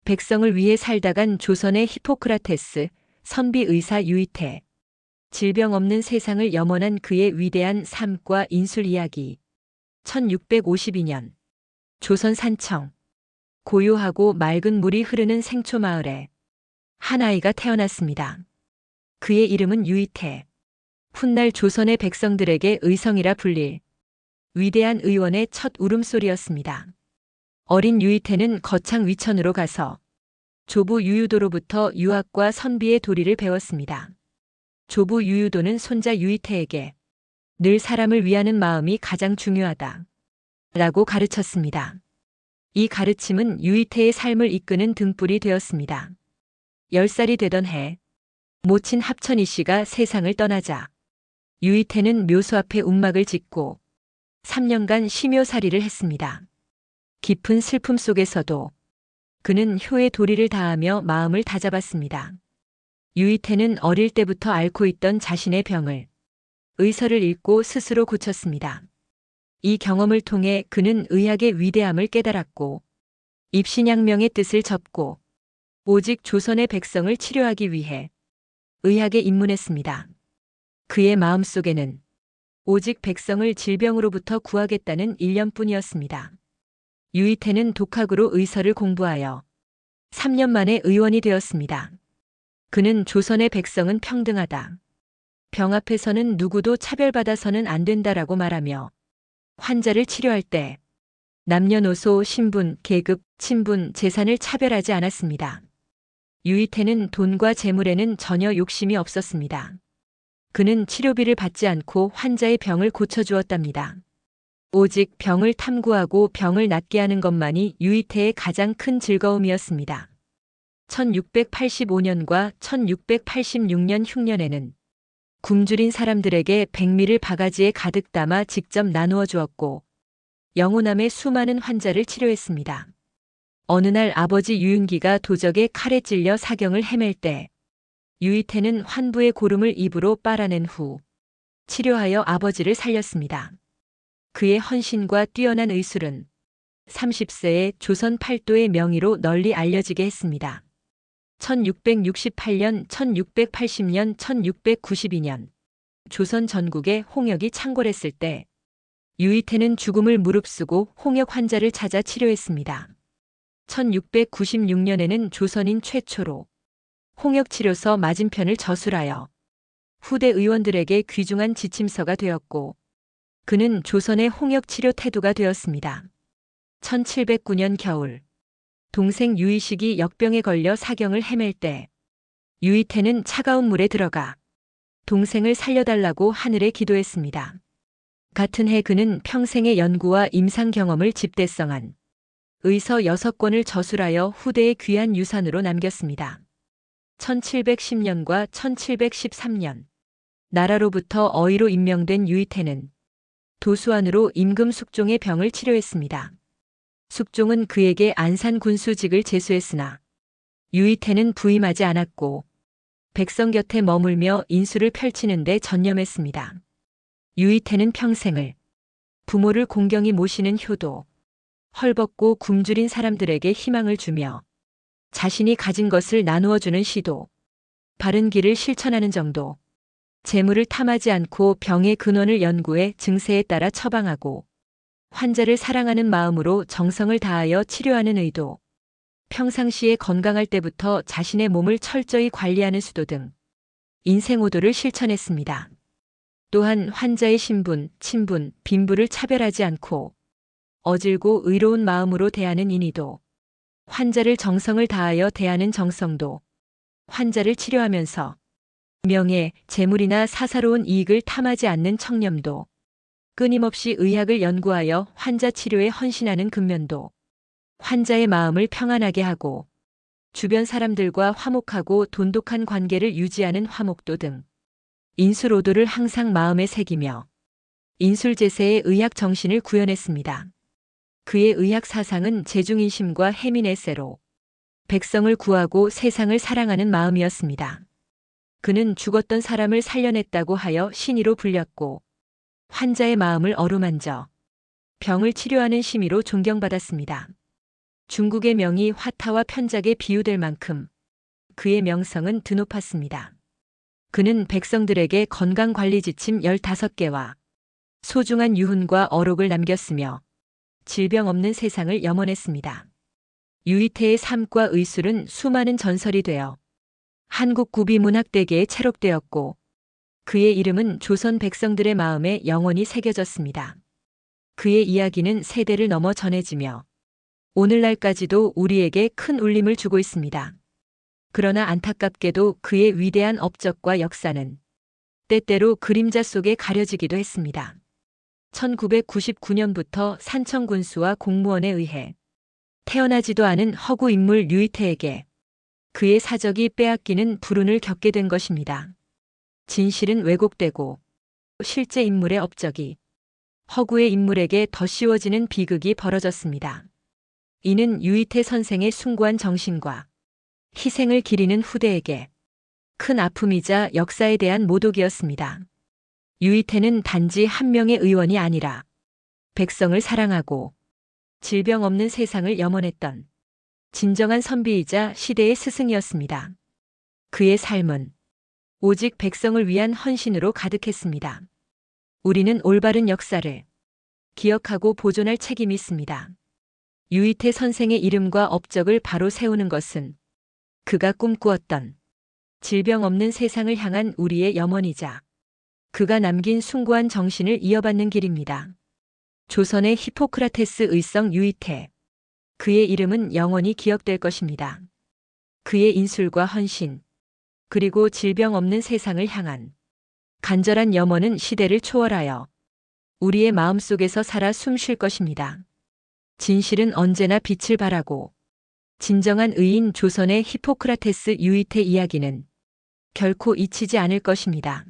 백성을 위해 살다간 조선의 히포크라테스, 선비 의사 유이태. 질병 없는 세상을 염원한 그의 위대한 삶과 인술 이야기. 1652년. 조선 산청. 고요하고 맑은 물이 흐르는 생초 마을에 한 아이가 태어났습니다. 그의 이름은 유이태. 훗날 조선의 백성들에게 의성이라 불릴 위대한 의원의 첫 울음소리였습니다. 어린 유이태는 거창 위천으로 가서 조부 유유도로부터 유학과 선비의 도리를 배웠습니다. 조부 유유도는 손자 유이태에게 늘 사람을 위하는 마음이 가장 중요하다 라고 가르쳤습니다. 이 가르침은 유이태의 삶을 이끄는 등불이 되었습니다. 10살이 되던 해 모친 합천이 씨가 세상을 떠나자 유이태는 묘소 앞에 움막을 짓고 3년간 심요살이를 했습니다. 깊은 슬픔 속에서도 그는 효의 도리를 다하며 마음을 다잡았습니다. 유이태는 어릴 때부터 앓고 있던 자신의 병을 의서를 읽고 스스로 고쳤습니다. 이 경험을 통해 그는 의학의 위대함을 깨달았고 입신양명의 뜻을 접고 오직 조선의 백성을 치료하기 위해 의학에 입문했습니다. 그의 마음속에는 오직 백성을 질병으로부터 구하겠다는 일념뿐이었습니다. 유이태는 독학으로 의서를 공부하여 3년 만에 의원이 되었습니다. 그는 조선의 백성은 평등하다. 병 앞에서는 누구도 차별받아서는 안 된다라고 말하며 환자를 치료할 때 남녀노소, 신분, 계급, 친분, 재산을 차별하지 않았습니다. 유이태는 돈과 재물에는 전혀 욕심이 없었습니다. 그는 치료비를 받지 않고 환자의 병을 고쳐주었답니다. 오직 병을 탐구하고 병을 낫게 하는 것만이 유이태의 가장 큰 즐거움이었습니다. 1685년과 1686년 흉년에는 굶주린 사람들에게 백미를 바가지에 가득 담아 직접 나누어 주었고 영호남의 수많은 환자를 치료했습니다. 어느 날 아버지 유윤기가 도적의 칼에 찔려 사경을 헤맬 때 유이태는 환부의 고름을 입으로 빨아낸 후 치료하여 아버지를 살렸습니다. 그의 헌신과 뛰어난 의술은 30세에 조선 팔도의 명의로 널리 알려지게 했습니다. 1668년, 1680년, 1692년 조선 전국에 홍역이 창궐했을 때 유이태는 죽음을 무릅쓰고 홍역 환자를 찾아 치료했습니다. 1696년에는 조선인 최초로 홍역치료서 맞은편을 저술하여 후대 의원들에게 귀중한 지침서가 되었고 그는 조선의 홍역치료 태도가 되었습니다. 1709년 겨울 동생 유이식이 역병에 걸려 사경을 헤맬 때 유이태는 차가운 물에 들어가 동생을 살려달라고 하늘에 기도했습니다. 같은 해 그는 평생의 연구와 임상 경험을 집대성한 의서 6권을 저술하여 후대의 귀한 유산으로 남겼습니다. 1710년과 1713년 나라로부터 어의로 임명된 유이태는 도수안으로 임금 숙종의 병을 치료했습니다. 숙종은 그에게 안산 군수직을 제수했으나 유이태는 부임하지 않았고 백성 곁에 머물며 인술을 펼치는 데 전념했습니다. 유이태는 평생을 부모를 공경히 모시는 효도, 헐벗고 굶주린 사람들에게 희망을 주며 자신이 가진 것을 나누어주는 시도, 바른 길을 실천하는 정도, 재물을 탐하지 않고 병의 근원을 연구해 증세에 따라 처방하고 환자를 사랑하는 마음으로 정성을 다하여 치료하는 의도, 평상시에 건강할 때부터 자신의 몸을 철저히 관리하는 수도 등 인생오도를 실천했습니다. 또한 환자의 신분, 친분, 빈부를 차별하지 않고 어질고 의로운 마음으로 대하는 인의도, 환자를 정성을 다하여 대하는 정성도, 환자를 치료하면서 명예, 재물이나 사사로운 이익을 탐하지 않는 청렴도, 끊임없이 의학을 연구하여 환자 치료에 헌신하는 근면도, 환자의 마음을 평안하게 하고 주변 사람들과 화목하고 돈독한 관계를 유지하는 화목도 등 인술오도를 항상 마음에 새기며 인술제세의 의학 정신을 구현했습니다. 그의 의학 사상은 제중인심과 해민애세로 백성을 구하고 세상을 사랑하는 마음이었습니다. 그는 죽었던 사람을 살려냈다고 하여 신의로 불렸고 환자의 마음을 어루만져 병을 치료하는 심의로 존경받았습니다. 중국의 명이 화타와 편작에 비유될 만큼 그의 명성은 드높았습니다. 그는 백성들에게 건강관리 지침 15개와 소중한 유훈과 어록을 남겼으며 질병 없는 세상을 염원했습니다. 유이태의 삶과 의술은 수많은 전설이 되어 한국 구비 문학대계에 채록되었고 그의 이름은 조선 백성들의 마음에 영원히 새겨졌습니다. 그의 이야기는 세대를 넘어 전해지며 오늘날까지도 우리에게 큰 울림을 주고 있습니다. 그러나 안타깝게도 그의 위대한 업적과 역사는 때때로 그림자 속에 가려지기도 했습니다. 1999년부터 산청 군수와 공무원에 의해 태어나지도 않은 허구 인물 유이태에게 그의 사적이 빼앗기는 불운을 겪게 된 것입니다. 진실은 왜곡되고 실제 인물의 업적이 허구의 인물에게 더 씌워지는 비극이 벌어졌습니다. 이는 유이태 선생의 숭고한 정신과 희생을 기리는 후대에게 큰 아픔이자 역사에 대한 모독이었습니다. 유이태는 단지 한 명의 의원이 아니라 백성을 사랑하고 질병 없는 세상을 염원했던 진정한 선비이자 시대의 스승이었습니다. 그의 삶은 오직 백성을 위한 헌신으로 가득했습니다. 우리는 올바른 역사를 기억하고 보존할 책임이 있습니다. 유이태 선생의 이름과 업적을 바로 세우는 것은 그가 꿈꾸었던 질병 없는 세상을 향한 우리의 염원이자 그가 남긴 숭고한 정신을 이어받는 길입니다. 조선의 히포크라테스 의성 유이태. 그의 이름은 영원히 기억될 것입니다. 그의 인술과 헌신, 그리고 질병 없는 세상을 향한 간절한 염원은 시대를 초월하여 우리의 마음속에서 살아 숨 쉴 것입니다. 진실은 언제나 빛을 발하고 진정한 의인 조선의 히포크라테스 유이태 이야기는 결코 잊히지 않을 것입니다.